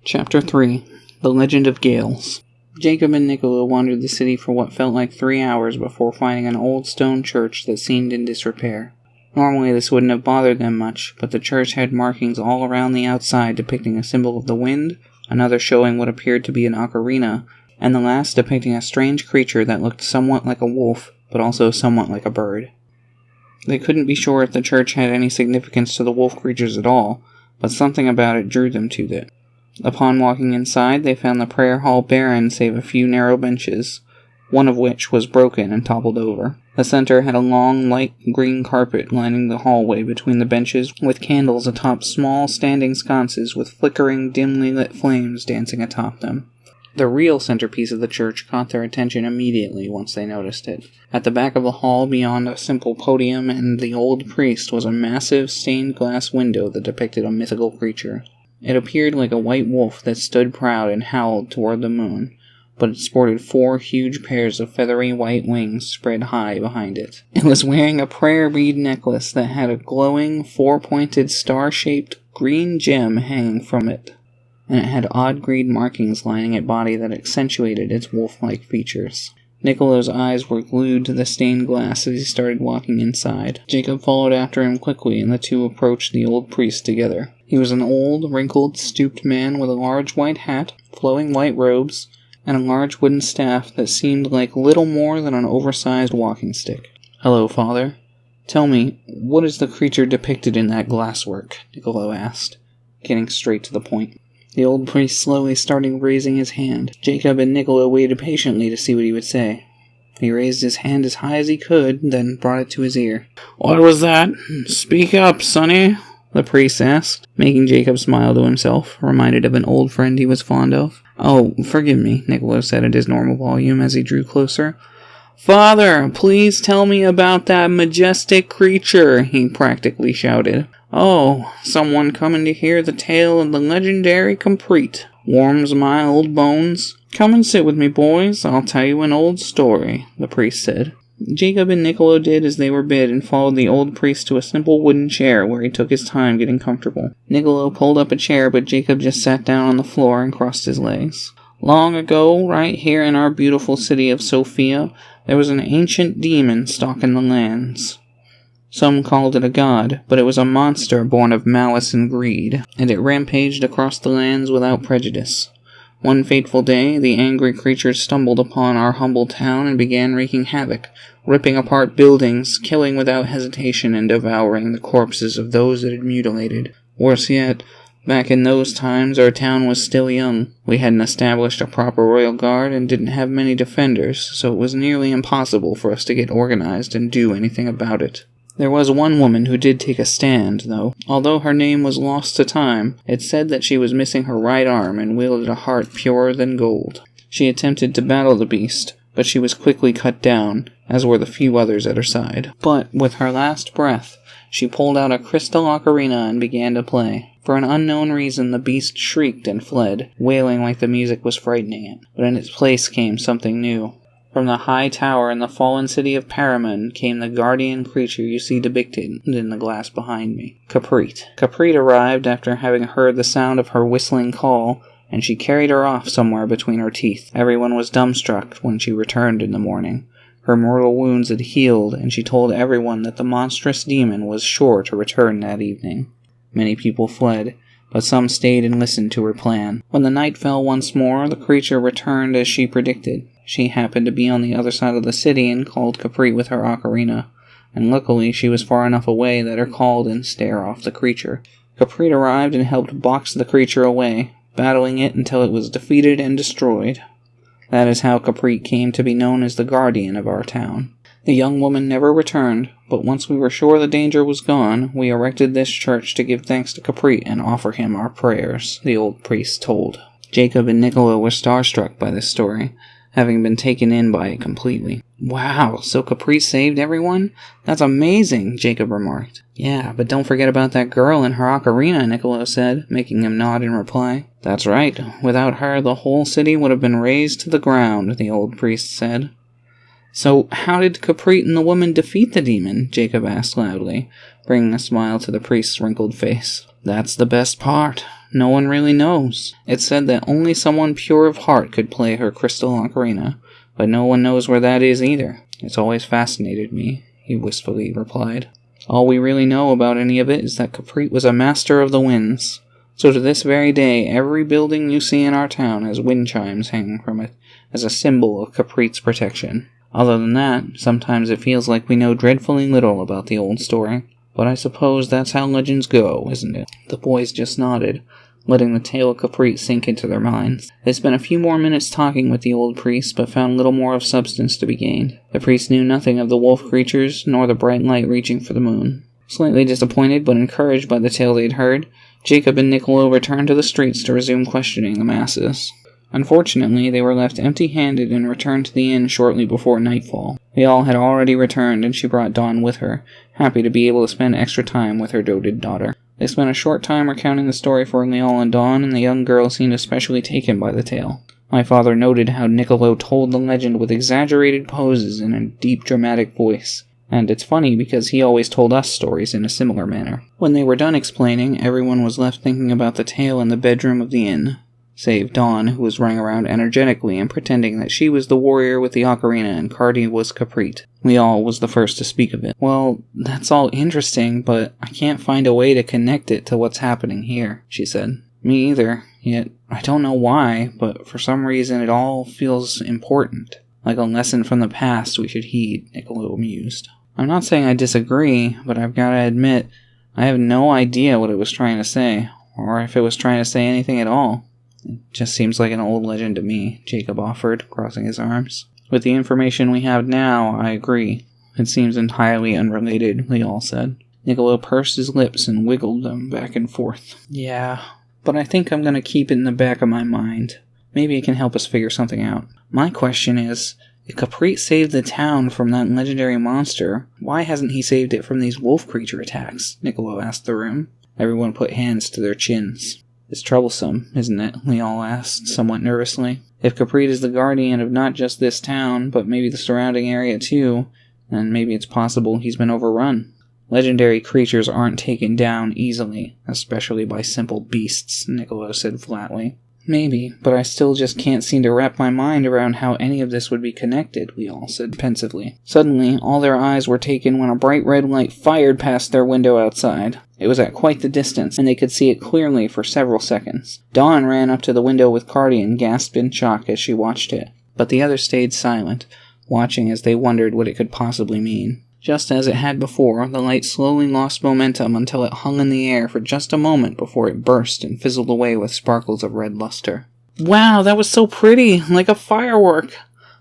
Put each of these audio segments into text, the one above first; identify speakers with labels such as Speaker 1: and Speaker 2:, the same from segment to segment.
Speaker 1: Chapter 3. The Legend of Gales. Jacob and Nicola wandered the city for what felt like 3 hours before finding an old stone church that seemed in disrepair. Normally this wouldn't have bothered them much, but the church had markings all around the outside depicting a symbol of the wind, another showing what appeared to be an ocarina, and the last depicting a strange creature that looked somewhat like a wolf, but also somewhat like a bird. They couldn't be sure if the church had any significance to the wolf creatures at all, but something about it drew them to it. Upon walking inside, they found the prayer hall barren save a few narrow benches, one of which was broken and toppled over. The center had a long, light green carpet lining the hallway between the benches, with candles atop small standing sconces with flickering, dimly lit flames dancing atop them. The real centerpiece of the church caught their attention immediately once they noticed it. At the back of the hall, beyond a simple podium and the old priest, was a massive stained glass window that depicted a mythical creature. It appeared like a white wolf that stood proud and howled toward the moon, but it sported 4 huge pairs of feathery white wings spread high behind it. It was wearing a prayer bead necklace that had a glowing, 4-pointed, star-shaped green gem hanging from it, and it had odd green markings lining its body that accentuated its wolf-like features. Nicolo's eyes were glued to the stained glass as he started walking inside. Jacob followed after him quickly, and the two approached the old priest together. He was an old, wrinkled, stooped man with a large white hat, flowing white robes, and a large wooden staff that seemed like little more than an oversized walking stick. "Hello, Father. Tell me, what is the creature depicted in that glasswork?" Nicolo asked, getting straight to the point. The old priest slowly started raising his hand. Jacob and Nicola waited patiently to see what he would say. He raised his hand as high as he could, then brought it to his ear. "What was that? Speak up, sonny," the priest asked, making Jacob smile to himself, reminded of an old friend he was fond of. "Oh, forgive me," Nicola said at his normal volume as he drew closer. "Father, please tell me about that majestic creature," he practically shouted. "Oh, someone coming to hear the tale of the legendary Caprit. Warms my old bones. Come and sit with me, boys. I'll tell you an old story," the priest said. Jacob and Nicola did as they were bid and followed the old priest to a simple wooden chair where he took his time getting comfortable. Nicola pulled up a chair, but Jacob just sat down on the floor and crossed his legs. "Long ago, right here in our beautiful city of Sofia, there was an ancient demon stalking the lands. Some called it a god, but it was a monster born of malice and greed, and it rampaged across the lands without prejudice. One fateful day, the angry creature stumbled upon our humble town and began wreaking havoc, ripping apart buildings, killing without hesitation, and devouring the corpses of those it had mutilated. Worse yet, back in those times our town was still young. We hadn't established a proper royal guard and didn't have many defenders, so it was nearly impossible for us to get organized and do anything about it. There was one woman who did take a stand, though. Although her name was lost to time, it said that she was missing her right arm and wielded a heart purer than gold. She attempted to battle the beast, but she was quickly cut down, as were the few others at her side. But, with her last breath, she pulled out a crystal ocarina and began to play. For an unknown reason, the beast shrieked and fled, wailing like the music was frightening it. But in its place came something new. From the high tower in the fallen city of Paramon came the guardian creature you see depicted in the glass behind me. Caprit. Caprit arrived after having heard the sound of her whistling call, and she carried her off somewhere between her teeth. Everyone was dumbstruck when she returned in the morning. Her mortal wounds had healed, and she told everyone that the monstrous demon was sure to return that evening. Many people fled, but some stayed and listened to her plan. When the night fell once more, the creature returned as she predicted. She happened to be on the other side of the city and called Capri with her ocarina, and luckily she was far enough away that her call didn't scare off the creature. Capri arrived and helped box the creature away, battling it until it was defeated and destroyed. That is how Capri came to be known as the guardian of our town. The young woman never returned, but once we were sure the danger was gone, we erected this church to give thanks to Capri and offer him our prayers, the old priest told. Jacob and Nicola were starstruck by this story, having been taken in by it completely. "Wow, so Capri saved everyone? That's amazing," Jacob remarked. "Yeah, but don't forget about that girl and her ocarina," Nicola said, making him nod in reply. "That's right. Without her, the whole city would have been razed to the ground," the old priest said. "So how did Capri and the woman defeat the demon?" Jacob asked loudly, bringing a smile to the priest's wrinkled face. "That's the best part. no one really knows. It's said that only someone pure of heart could play her crystal ocarina, but no one knows where that is either. It's always fascinated me, he wistfully replied. All we really know about any of it is that Caprit was a master of the winds. So to this very day, every building you see in our town has wind chimes hanging from it, as a symbol of Caprit's protection. Other than that, sometimes it feels like we know dreadfully little about the old story. But I suppose that's how legends go, isn't it? The boys just nodded, letting the tale of Caprit sink into their minds. They spent a few more minutes talking with the old priest, but found little more of substance to be gained. The priest knew nothing of the wolf creatures, nor the bright light reaching for the moon. Slightly disappointed, but encouraged by the tale they'd heard, Jacob and Niccolo returned to the streets to resume questioning the masses. Unfortunately, they were left empty-handed and returned to the inn shortly before nightfall. Leal had already returned, and she brought Dawn with her, happy to be able to spend extra time with her doted daughter. They spent a short time recounting the story for Leal and Dawn, and the young girl seemed especially taken by the tale. My father noted how Niccolo told the legend with exaggerated poses and a deep dramatic voice. And it's funny because he always told us stories in a similar manner. When they were done explaining, everyone was left thinking about the tale in the bedroom of the inn, save Dawn, who was running around energetically and pretending that she was the warrior with the ocarina and Cardi was Caprit. Leal was the first to speak of it. Well, that's all interesting, but I can't find a way to connect it to what's happening here, she said. Me either, yet I don't know why, but for some reason it all feels important. Like a lesson from the past we should heed, Niccolo mused. I'm not saying I disagree, but I've got to admit, I have no idea what it was trying to say, or if it was trying to say anything at all. It just seems like an old legend to me, Jacob offered, crossing his arms. With the information we have now, I agree. It seems entirely unrelated, Leal said. Niccolo pursed his lips and wiggled them back and forth. Yeah, but I think I'm going to keep it in the back of my mind. Maybe it can help us figure something out. My question is, if Caprit saved the town from that legendary monster, why hasn't he saved it from these wolf creature attacks? Niccolo asked the room. Everyone put hands to their chins. It's troublesome, isn't it? Leal asked, somewhat nervously. If Caprit is the guardian of not just this town, but maybe the surrounding area too, then maybe it's possible he's been overrun. Legendary creatures aren't taken down easily, especially by simple beasts, Niccolo said flatly. Maybe, but I still just can't seem to wrap my mind around how any of this would be connected, Leal said pensively. Suddenly, all their eyes were taken when a bright red light fired past their window outside. It was at quite the distance, and they could see it clearly for several seconds. Dawn ran up to the window with Cardi and gasped in shock as she watched it. But the others stayed silent, watching as they wondered what it could possibly mean. Just as it had before, the light slowly lost momentum until it hung in the air for just a moment before it burst and fizzled away with sparkles of red luster. Wow, that was so pretty, like a firework!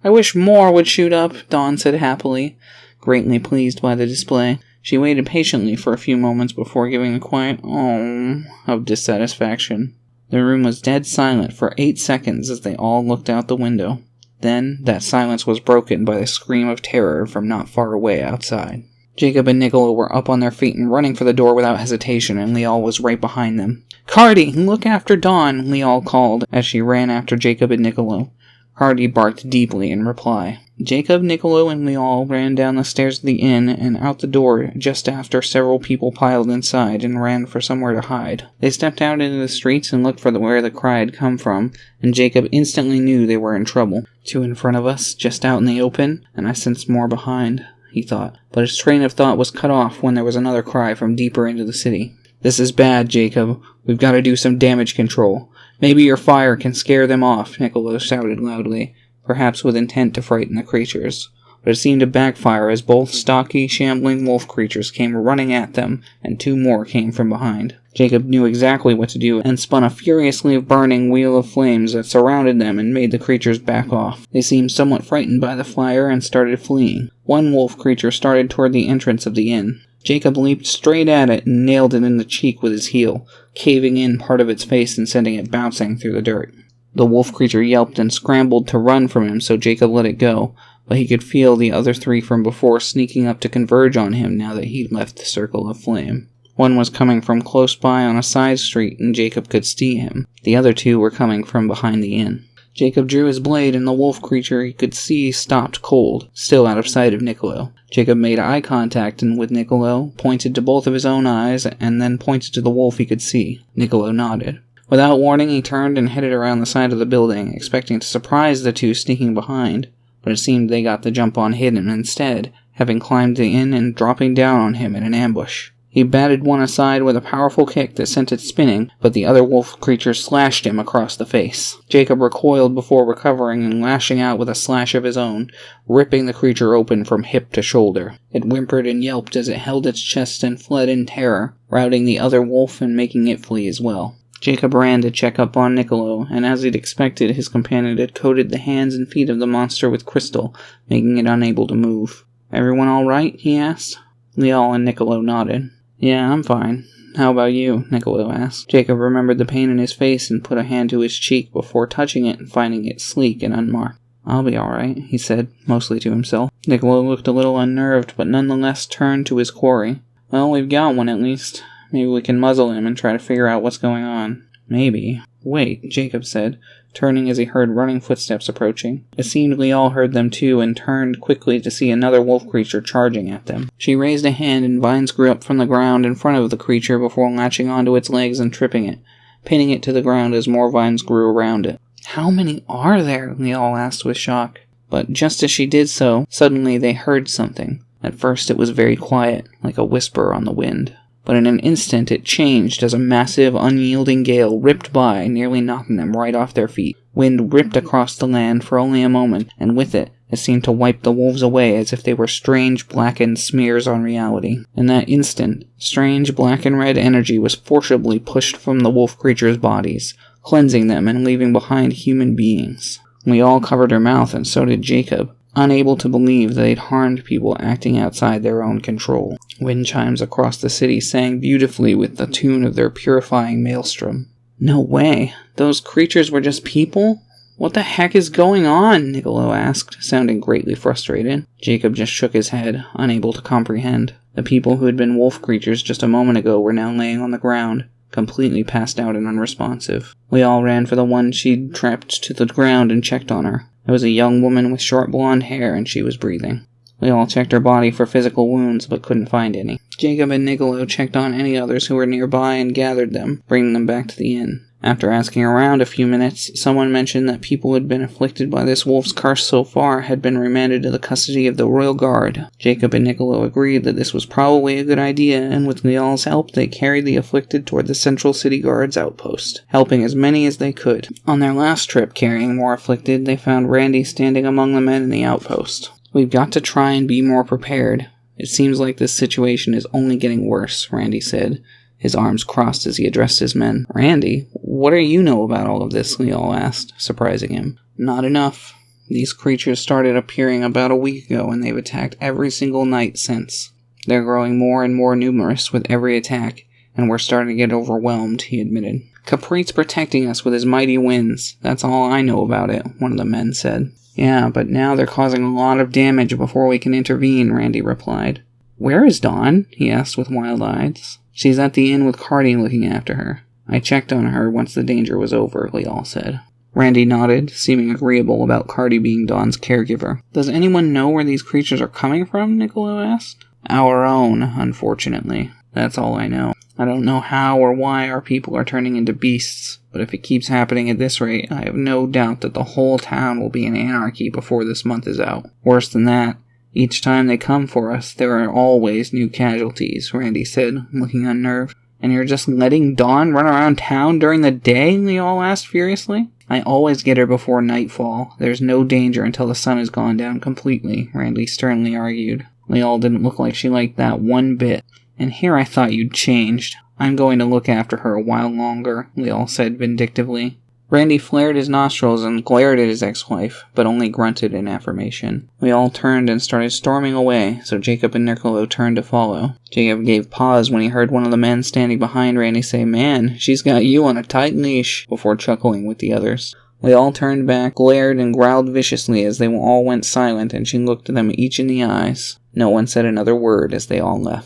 Speaker 1: I wish more would shoot up, Dawn said happily, greatly pleased by the display. She waited patiently for a few moments before giving a quiet "oh" of dissatisfaction. The room was dead silent for 8 seconds as they all looked out the window. Then, that silence was broken by a scream of terror from not far away outside. Jacob and Niccolo were up on their feet and running for the door without hesitation, and Leal was right behind them. "Cardi, look after Dawn," Leal called as she ran after Jacob and Niccolo. Cardi barked deeply in reply. Jacob, Niccolo, and Leal ran down the stairs of the inn and out the door just after several people piled inside and ran for somewhere to hide. They stepped out into the streets and looked for where the cry had come from, and Jacob instantly knew they were in trouble. 2 in front of us, just out in the open, and I sensed more behind, he thought. But his train of thought was cut off when there was another cry from deeper into the city. "This is bad, Jacob. We've got to do some damage control. Maybe your fire can scare them off," Niccolo shouted loudly, perhaps with intent to frighten the creatures. But it seemed to backfire as both stocky, shambling wolf creatures came running at them, and 2 more came from behind. Jacob knew exactly what to do, and spun a furiously burning wheel of flames that surrounded them and made the creatures back off. They seemed somewhat frightened by the fire and started fleeing. One wolf creature started toward the entrance of the inn. Jacob leaped straight at it and nailed it in the cheek with his heel, caving in part of its face and sending it bouncing through the dirt. The wolf creature yelped and scrambled to run from him, so Jacob let it go, but he could feel the other 3 from before sneaking up to converge on him now that he'd left the circle of flame. One was coming from close by on a side street, and Jacob could see him. The other 2 were coming from behind the inn. Jacob drew his blade, and the wolf creature he could see stopped cold, still out of sight of Niccolo. Jacob made eye contact with Niccolo, pointed to both of his own eyes, and then pointed to the wolf he could see. Niccolo nodded. Without warning, he turned and headed around the side of the building, expecting to surprise the two sneaking behind, but it seemed they got the jump on him instead, having climbed in and dropping down on him in an ambush. He batted one aside with a powerful kick that sent it spinning, but the other wolf creature slashed him across the face. Jacob recoiled before recovering and lashing out with a slash of his own, ripping the creature open from hip to shoulder. It whimpered and yelped as it held its chest and fled in terror, routing the other wolf and making it flee as well. Jacob ran to check up on Niccolo, and as he'd expected, his companion had coated the hands and feet of the monster with crystal, making it unable to move. "Everyone all right?" he asked. Lial and Niccolo nodded. "Yeah, I'm fine. How about you?" Niccolo asked. Jacob remembered the pain in his face and put a hand to his cheek before touching it and finding it sleek and unmarked. "I'll be alright," he said, mostly to himself. Niccolo looked a little unnerved, but nonetheless turned to his quarry. "Well, we've got one at least. Maybe we can muzzle him and try to figure out what's going on." "Maybe." "Wait," Jacob said, turning as he heard running footsteps approaching. It seemed Lial heard them too and turned quickly to see another wolf creature charging at them. She raised a hand and vines grew up from the ground in front of the creature before latching onto its legs and tripping it, pinning it to the ground as more vines grew around it. "How many are there?" Lial asked with shock. But just as she did so, suddenly they heard something. At first it was very quiet, like a whisper on the wind. But in an instant it changed as a massive, unyielding gale ripped by, nearly knocking them right off their feet. Wind ripped across the land for only a moment, and with it seemed to wipe the wolves away as if they were strange, blackened smears on reality. In that instant, strange black and red energy was forcibly pushed from the wolf creatures' bodies, cleansing them and leaving behind human beings. We all covered our mouth, and so did Jacob, unable to believe they'd harmed people acting outside their own control. Wind chimes across the city sang beautifully with the tune of their purifying maelstrom. "No way! Those creatures were just people? What the heck is going on?" Niccolo asked, sounding greatly frustrated. Jacob just shook his head, unable to comprehend. The people who had been wolf creatures just a moment ago were now laying on the ground, completely passed out and unresponsive. We all ran for the one she'd trapped to the ground and checked on her. It was a young woman with short blonde hair, and she was breathing. We all checked her body for physical wounds, but couldn't find any. Jacob and Niccolo checked on any others who were nearby and gathered them, bringing them back to the inn. After asking around a few minutes, someone mentioned that people who had been afflicted by this wolf's curse so far had been remanded to the custody of the royal guard. Jacob and Niccolo agreed that this was probably a good idea, and with Lial's help they carried the afflicted toward the central city guard's outpost, helping as many as they could. On their last trip carrying more afflicted, they found Randy standing among the men in the outpost. "We've got to try and be more prepared. It seems like this situation is only getting worse," Randy said, his arms crossed as he addressed his men. "Randy, what do you know about all of this?" Lial asked, surprising him. "Not enough. These creatures started appearing about a week ago, and they've attacked every single night since. They're growing more and more numerous with every attack, and we're starting to get overwhelmed," he admitted. "Caprete's protecting us with his mighty winds. That's all I know about it," one of the men said. "Yeah, but now they're causing a lot of damage before we can intervene," Randy replied. "Where is Dawn?" he asked with wild eyes. "She's at the inn with Cardi looking after her. I checked on her once the danger was over," Lial said. Randy nodded, seeming agreeable about Cardi being Dawn's caregiver. "Does anyone know where these creatures are coming from?" Niccolo asked. "Our own, unfortunately. That's all I know. I don't know how or why our people are turning into beasts, but if it keeps happening at this rate, I have no doubt that the whole town will be in anarchy before this month is out. Worse than that, each time they come for us, there are always new casualties," Randy said, looking unnerved. "And you're just letting Dawn run around town during the day?" Lial asked furiously. "I always get her before nightfall. There's no danger until the sun has gone down completely," Randy sternly argued. Lial didn't look like she liked that one bit. "And here I thought you'd changed. I'm going to look after her a while longer," Lial said vindictively. Randy flared his nostrils and glared at his ex-wife, but only grunted in affirmation. We all turned and started storming away, so Jacob and Niccolo turned to follow. Jacob gave pause when he heard one of the men standing behind Randy say, "Man, she's got you on a tight leash," before chuckling with the others. We all turned back, glared, and growled viciously as they all went silent, and she looked them each in the eyes. No one said another word as they all left.